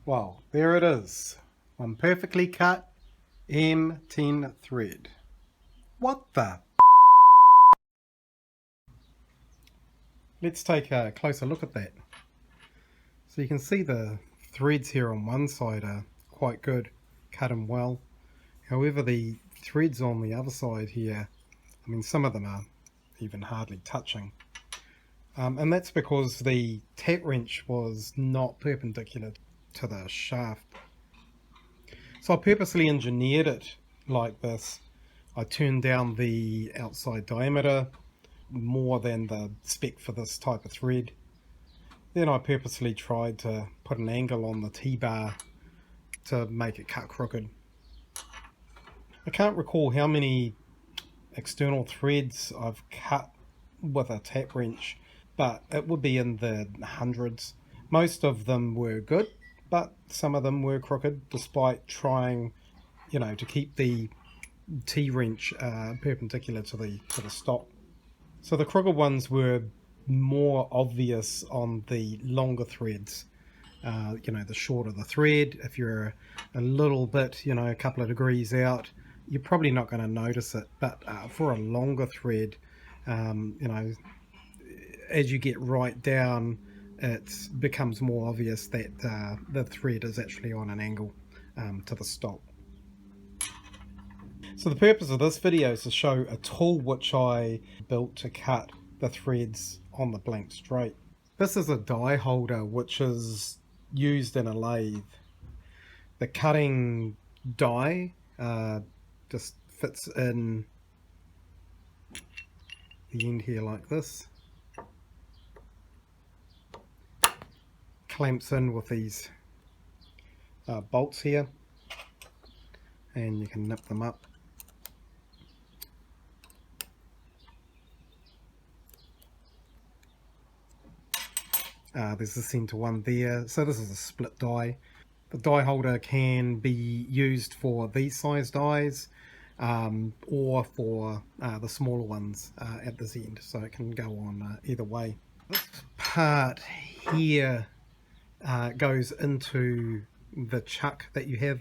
Well, there it is. One perfectly cut M10 thread. What the? Let's take a closer look at that. So you can see the threads here on one side are quite good, cut them well. However, the threads on the other side here, I mean, some of them are even hardly touching. And that's because the tap wrench was not perpendicular to the shaft. So I purposely engineered it like this. I turned down the outside diameter more than the spec for this type of thread. Then I purposely tried to put an angle on the T-bar to make it cut crooked. I can't recall how many external threads I've cut with a tap wrench, but it would be in the hundreds. Most of them were good, but some of them were crooked despite trying, to keep the T-wrench perpendicular to the stock. So the crooked ones were more obvious on the longer threads. The shorter the thread, if you're a little bit, a couple of degrees out, you're probably not going to notice it. But for a longer thread, as you get right down, it becomes more obvious that the thread is actually on an angle to the stock. So the purpose of this video is to show a tool which I built to cut the threads on the blank straight. This is a die holder which is used in a lathe. The cutting die just fits in the end here like this. Clamps in with these bolts here, and you can nip them up. There's the center one there. So this is a split die. The die holder can be used for these size dies or for the smaller ones at this end. So it can go on either way. This part here goes into the chuck that you have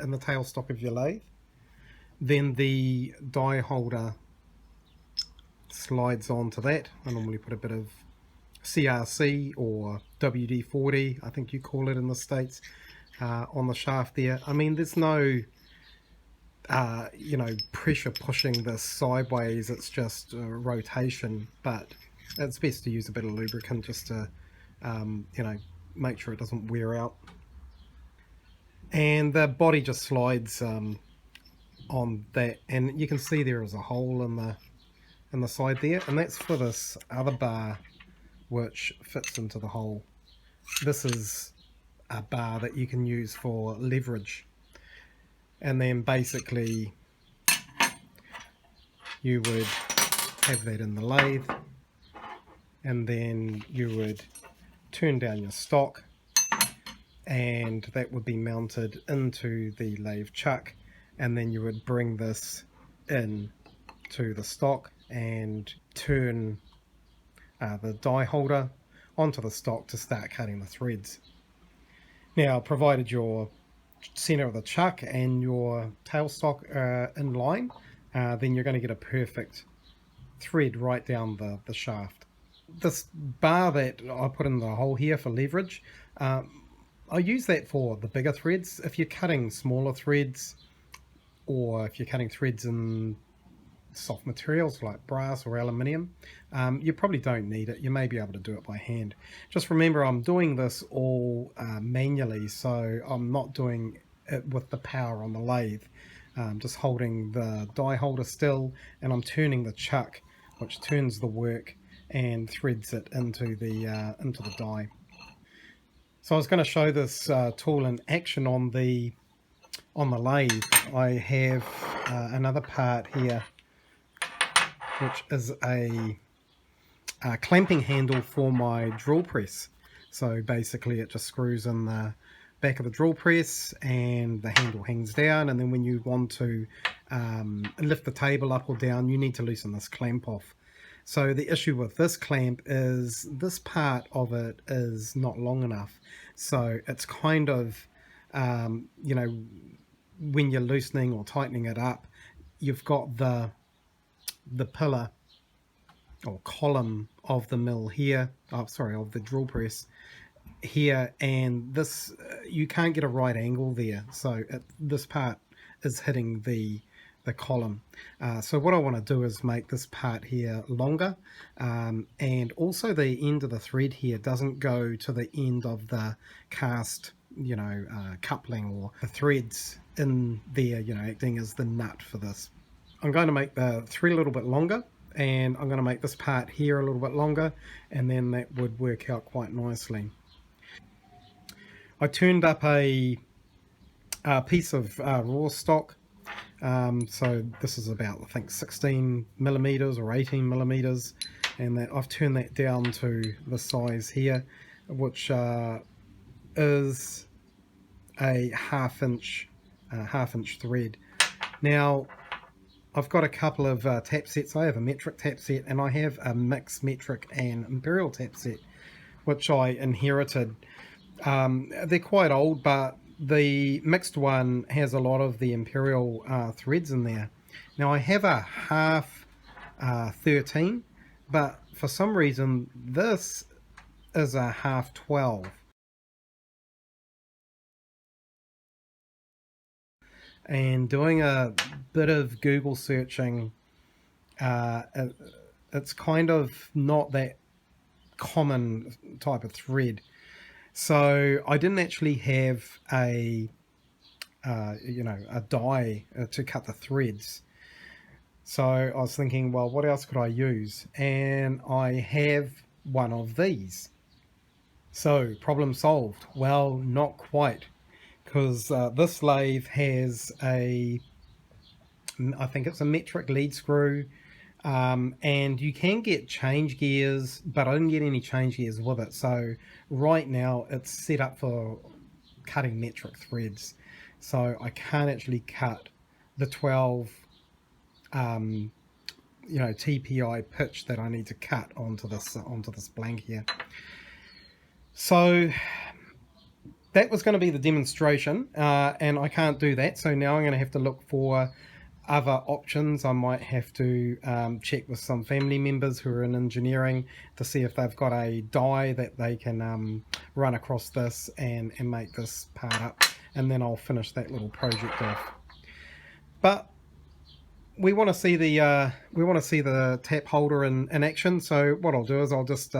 in the tailstock of your lathe. Then the die holder slides onto that. I normally put a bit of CRC or WD-40, I think you call it in the States, on the shaft there. I mean, there's no pressure pushing this sideways, it's just rotation, but it's best to use a bit of lubricant just to make sure it doesn't wear out. And the body just slides on that, and you can see there is a hole in the side there, and that's for this other bar which fits into the hole. This is a bar that you can use for leverage, and then basically you would have that in the lathe, and then you would turn down your stock, and that would be mounted into the lathe chuck, and then you would bring this in to the stock and turn the die holder onto the stock to start cutting the threads. Now, provided your center of the chuck and your tailstock are in line, then you're going to get a perfect thread right down the shaft. This bar that I put in the hole here for leverage, I use that for the bigger threads. If you're cutting smaller threads, or if you're cutting threads in soft materials like brass or aluminium, you probably don't need it. You may be able to do it by hand. Just remember, I'm doing this all manually, so I'm not doing it with the power on the lathe. Just holding the die holder still, and I'm turning the chuck, which turns the work and threads it into the die. So I was going to show this tool in action on the lathe. I have another part here which is a clamping handle for my drill press. So basically it just screws in the back of the drill press and the handle hangs down, and then when you want to lift the table up or down, you need to loosen this clamp off. So the issue with this clamp is this part of it is not long enough. So it's kind of, you know, when you're loosening or tightening it up, you've got the pillar or column of the mill here, oh sorry, of the drill press here, and this you can't get a right angle there, so this part is hitting the column. So what I want to do is make this part here longer, and also the end of the thread here doesn't go to the end of the cast, you know, coupling, or the threads in there, you know, acting as the nut for this. I'm going to make the thread a little bit longer, and I'm going to make this part here a little bit longer, and then that would work out quite nicely. I turned up a piece of raw stock, so this is about, I think, 16 millimeters or 18 millimeters, and that I've turned that down to the size here, which is a half-inch thread. Now I've got a couple of tap sets. I have a metric tap set, and I have a mixed metric and imperial tap set, which I inherited. They're quite old, but the mixed one has a lot of the imperial threads in there. Now I have a half 13, but for some reason this is a half 12. And doing a bit of Google searching, it's kind of not that common type of thread. So I didn't actually have a you know, a die to cut the threads. So I was thinking, well, what else could I use? And I have one of these. So problem solved. Well, not quite, because this lathe has a, I think it's a metric lead screw, and you can get change gears, but I didn't get any change gears with it. So right now it's set up for cutting metric threads, so I can't actually cut the 12 you know, TPI pitch that I need to cut onto this blank here. So that was going to be the demonstration, and I can't do that, so now I'm going to have to look for other options. I might have to check with some family members who are in engineering to see if they've got a die that they can run across this and make this part up, and then I'll finish that little project off. But we want to see the tap holder in action. So what I'll do is I'll just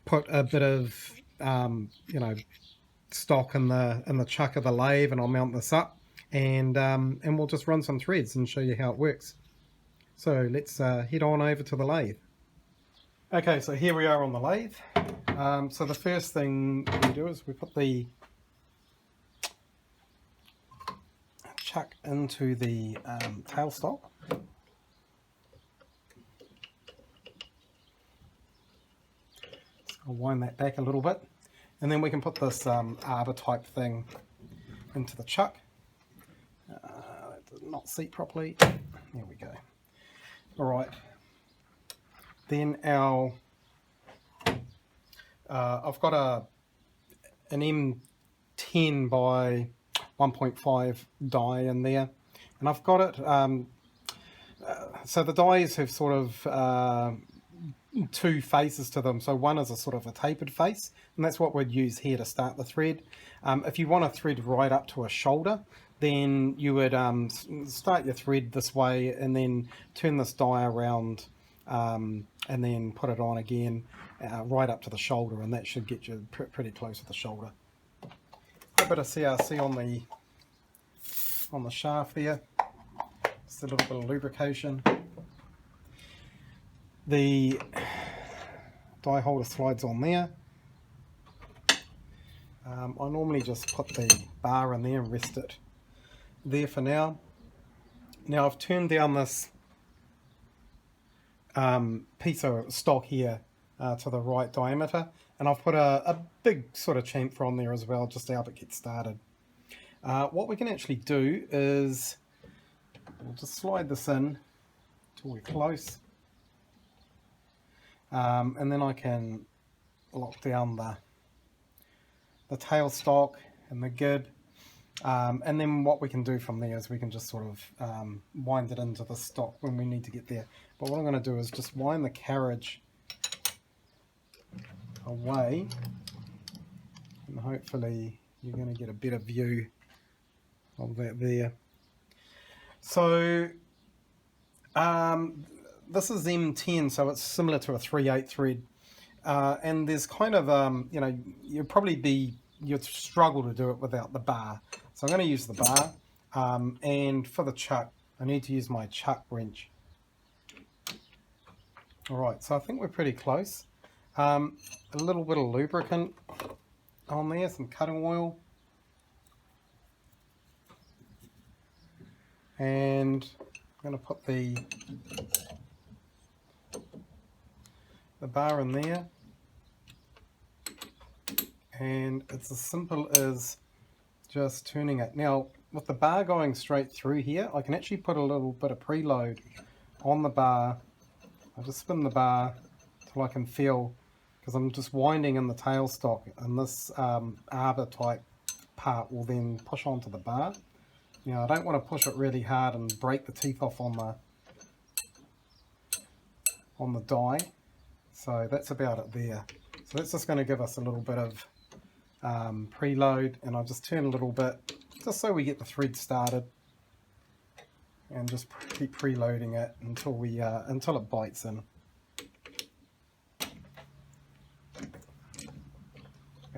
put a bit of you know, stock in the chuck of the lathe, and I'll mount this up, and we'll just run some threads and show you how it works. So let's head on over to the lathe. Okay, so here we are on the lathe. So the first thing we do is we put the chuck into the tailstock. I'll wind that back a little bit, and then we can put this arbor type thing into the chuck. That did not seat properly. There we go. All right. Then our I've got an M10 by 1.5 die in there, and I've got it. So the dies have sort of two faces to them. So one is a sort of a tapered face, and that's what we'd use here to start the thread. If you want a thread right up to a shoulder, then you would start your thread this way and then turn this die around, and then put it on again right up to the shoulder, and that should get you pretty close to the shoulder. A bit of CRC on the shaft there, just a little bit of lubrication. The die holder slides on there. I normally just put the bar in there and rest it there for now. Now I've turned down this piece of stock here to the right diameter, and I've put a big sort of chamfer on there as well, just to help it get started. What we can actually do is we'll just slide this in till we're close. and then I can lock down the tailstock and the gib. And then what we can do from there is we can just sort of wind it into the stock when we need to get there. But what I'm going to do is just wind the carriage away, and hopefully you're going to get a better view of that there. So this is M10, so it's similar to a 3/8 thread. And there's kind of, you'd struggle to do it without the bar. So I'm going to use the bar. And for the chuck, I need to use my chuck wrench. All right, so I think we're pretty close. A little bit of lubricant on there, some cutting oil. And I'm going to put the bar in there. And it's as simple as just turning it. Now, with the bar going straight through here, I can actually put a little bit of preload on the bar. I just spin the bar till I can feel, because I'm just winding in the tailstock, and this arbor type part will then push onto the bar. Now, I don't want to push it really hard and break the teeth off on the die. So that's about it there. So that's just going to give us a little bit of preload, and I'll just turn a little bit just so we get the thread started, and just keep preloading it until it bites in. Okay,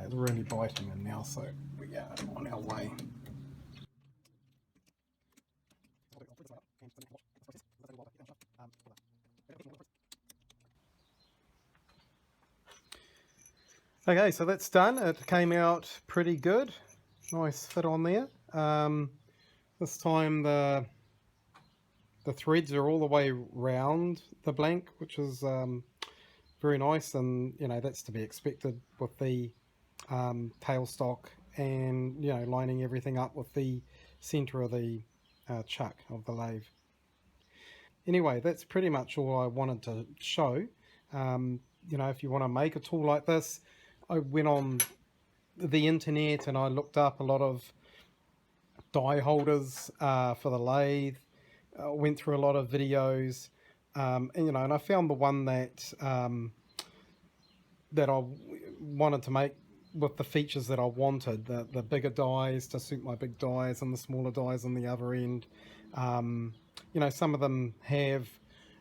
it's really biting in now, so we are on our way. Okay, so that's done. It came out pretty good. Nice fit on there. This time the threads are all the way round the blank, which is very nice, and that's to be expected with the tailstock, and lining everything up with the center of the chuck of the lathe. Anyway, that's pretty much all I wanted to show. If you want to make a tool like this, I went on the internet and I looked up a lot of die holders for the lathe. Went through a lot of videos, and I found the one that I wanted to make with the features that I wanted. The bigger dies to suit my big dies, and the smaller dies on the other end. Some of them have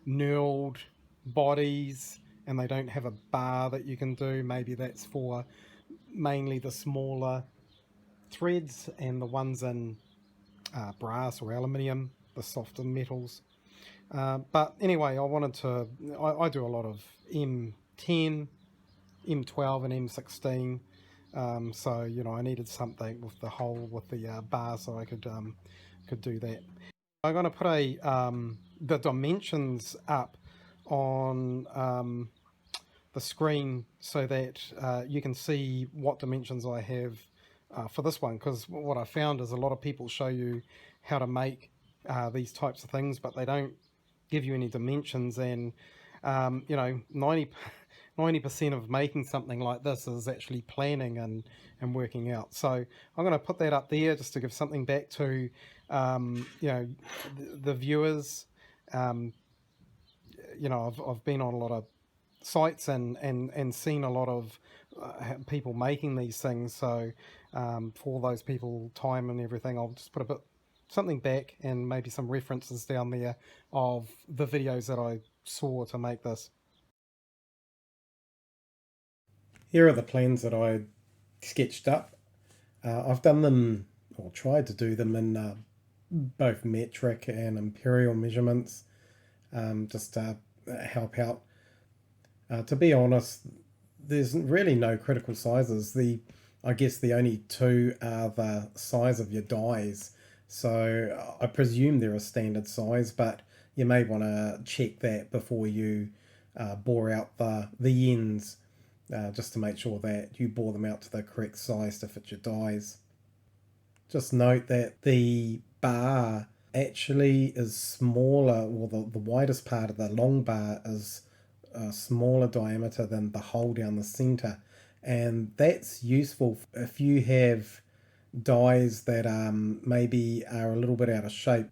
knurled bodies, and they don't have a bar that you can do. Maybe that's for mainly the smaller threads, and the ones in brass or aluminium, the softer metals. But anyway, I do a lot of M10, M12 and M16. So I needed something with the hole with the bar, so I could do that. I'm going to put the dimensions up on the screen so that you can see what dimensions I have for this one, because what I found is a lot of people show you how to make these types of things, but they don't give you any dimensions, and 90% of making something like this is actually planning and working out. So I'm going to put that up there just to give something back to the viewers. I've been on a lot of sites and seen a lot of people making these things, so for those people, time and everything, I'll just put something back and maybe some references down there of the videos that I saw to make this. Here are the plans that I sketched up. I've done them, or tried to do them, in both metric and imperial measurements, just to help out. To be honest, there's really no critical sizes. I guess the only two are the size of your dies. So I presume they're a standard size, but you may want to check that before you bore out the ends, just to make sure that you bore them out to the correct size to fit your dies. Just note that the bar actually is smaller, or the widest part of the long bar is a smaller diameter than the hole down the center, and that's useful if you have dies that maybe are a little bit out of shape.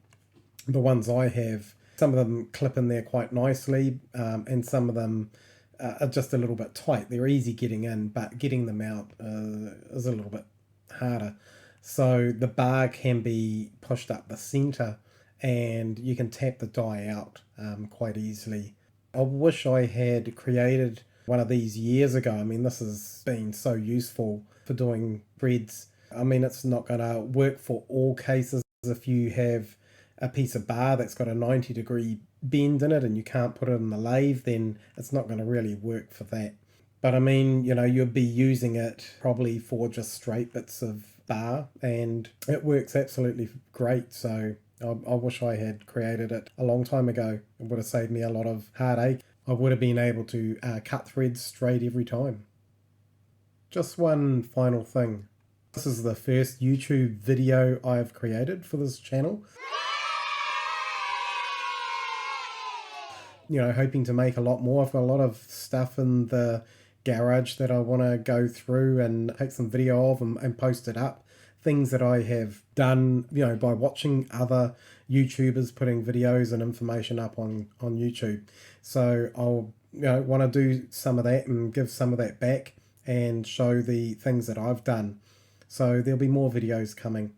The ones I have, some of them clip in there quite nicely, and some of them are just a little bit tight. They're easy getting in, but getting them out is a little bit harder. So the bar can be pushed up the center and you can tap the die out quite easily. I wish I had created one of these years ago. I mean, this has been so useful for doing threads. I mean, it's not going to work for all cases. If you have a piece of bar that's got a 90-degree bend in it and you can't put it in the lathe, then it's not going to really work for that. But I mean, you know, you'd be using it probably for just straight bits of bar and it works absolutely great. So I wish I had created it a long time ago. It would have saved me a lot of heartache. I would have been able to cut threads straight every time. Just one final thing. This is the first YouTube video I've created for this channel. You know, hoping to make a lot more. I've got a lot of stuff in the garage that I want to go through and take some video of and post it up. Things that I have done, you know, by watching other YouTubers putting videos and information up on YouTube. So I'll, you know, want to do some of that and give some of that back and show the things that I've done. So there'll be more videos coming.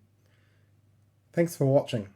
Thanks for watching.